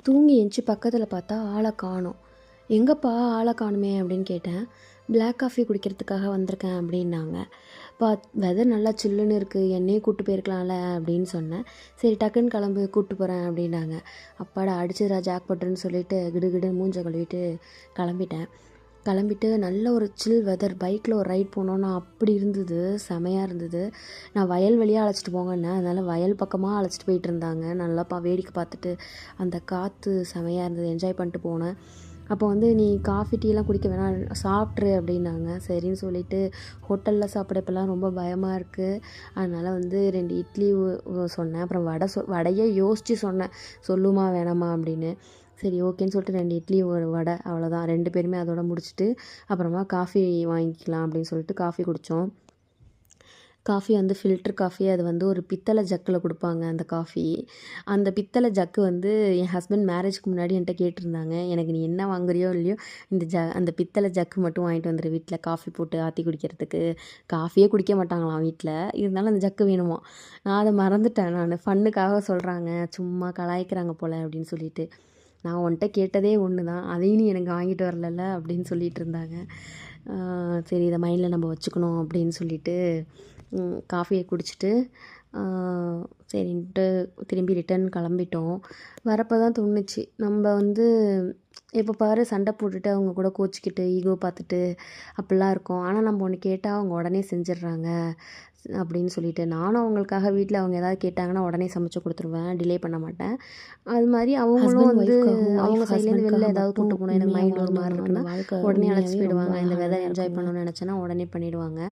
தூங்கி எந்திச்சு பக்கத்தில் பார்த்தா ஆளை காணோம். எங்கேப்பா ஆளை காணுமே அப்படின்னு கேட்டேன். பிளாக் காஃபி குடிக்கிறதுக்காக வந்திருக்கேன் அப்படின்னாங்க. வெதர் நல்லா சில்லுன்னு இருக்குது, என்னையும் கூப்பிட்டு போயிருக்கலாம்ல அப்படின்னு சொன்னேன். சரி டக்குன்னு கிளம்பு கூப்பிட்டு போகிறேன் அப்படின்னாங்க. அப்பாடா அடிச்சதுரா ஜாக்பட்டுன்னு சொல்லிட்டு கிடு மூஞ்ச கழுவிட்டு கிளம்பிட்டு நல்ல ஒரு சில் வெதர். பைக்கில் ஒரு ரைட் போனோன்னா அப்படி இருந்தது, செமையாக இருந்தது. நான் வயல் வழியாக அழைச்சிட்டு போங்கன்னேன், அதனால் வயல் பக்கமாக அழைச்சிட்டு போயிட்டு இருந்தாங்க. நல்லா வேடிக்கை பார்த்துட்டு அந்த காற்று செமையாக இருந்தது, என்ஜாய் பண்ணிட்டு போனேன். அப்போ வந்து நீ காஃபி டீலாம் குடிக்க வேணாம், சாப்பிட்ரு அப்படின்னாங்க. சரின்னு சொல்லிவிட்டு ஹோட்டலில் சாப்பிட இப்போல்லாம் ரொம்ப பயமாக இருக்குது. அதனால் வந்து 2 இட்லி சொன்னேன். அப்புறம் வடையே யோசித்து சொன்னேன், சொல்லுமா வேணாமா அப்படின்னு. சரி ஓகேன்னு சொல்லிட்டு 2 இட்லி ஒரு வடை, அவ்வளோதான். 2 பேருமே அதோட முடிச்சுட்டு அப்புறமா காஃபி வாங்கிக்கலாம் அப்படின்னு சொல்லிட்டு காஃபி குடித்தோம். காஃபி வந்து ஃபில்டர் காஃபி. அது வந்து ஒரு பித்தளை ஜக்கில் கொடுப்பாங்க அந்த காஃபி. அந்த பித்தளை ஜக்கு வந்து என் ஹஸ்பண்ட் மேரேஜ்க்கு முன்னாடி என்கிட்ட கேட்டிருந்தாங்க, எனக்கு நீ என்ன வாங்குறியோ இல்லையோ அந்த பித்தளை ஜக்கு மட்டும் வாங்கிட்டு வந்துரு வீட்டில் காஃபி போட்டு ஆற்றி குடிக்கிறதுக்கு. காஃபியே குடிக்க மாட்டாங்களாம் வீட்டில், இருந்தாலும் அந்த ஜக்கு வேணுமா. நான் அதை மறந்துட்டேன். நான் ஃபன்னுக்காக சொல்கிறாங்க, சும்மா கலாய்க்கிறாங்க போல் அப்படின்னு சொல்லிட்டு. நான் உன்கிட்ட கேட்டதே ஒன்று தான், அதையும் நீ எனக்கு வாங்கிட்டு வரல அப்படின்னு சொல்லிட்டு இருந்தாங்க. சரி இதை மைண்டில் நம்ம வச்சுக்கணும் அப்படின்னு சொல்லிட்டு காஃபியை குடிச்சிட்டு சரின்ட்டு திரும்பி ரிட்டன் கிளம்பிட்டோம். வரப்போ தான் தோணுச்சு, நம்ம வந்து எப்போ பாரு சண்டை போட்டுட்டு அவங்க கூட கோச்சிக்கிட்டு ஈகோ பார்த்துட்டு அப்படிலாம் இருக்கோம். ஆனால் நம்ம ஒன்று கேட்டால் அவங்க உடனே செஞ்சிடுறாங்க அப்படின்னு சொல்லிட்டு, நானும் அவங்களுக்காக வீட்டில் அவங்க ஏதாவது கேட்டாங்கன்னா உடனே சமைச்சு கொடுத்துருவேன், டிலே பண்ண மாட்டேன். அது மாதிரி அவங்களும் வந்து அவங்க சைட்லேருந்து வெளில ஏதாவது கூட்டு போகணும், எனக்கு மைண்ட் ஒரு மாதிரி இருக்குன்னா உடனே அழைச்சி போயிடுவாங்க. இந்த வெதர் என்ஜாய் பண்ணணும்னு நினச்சேன்னா உடனே பண்ணிவிடுவாங்க.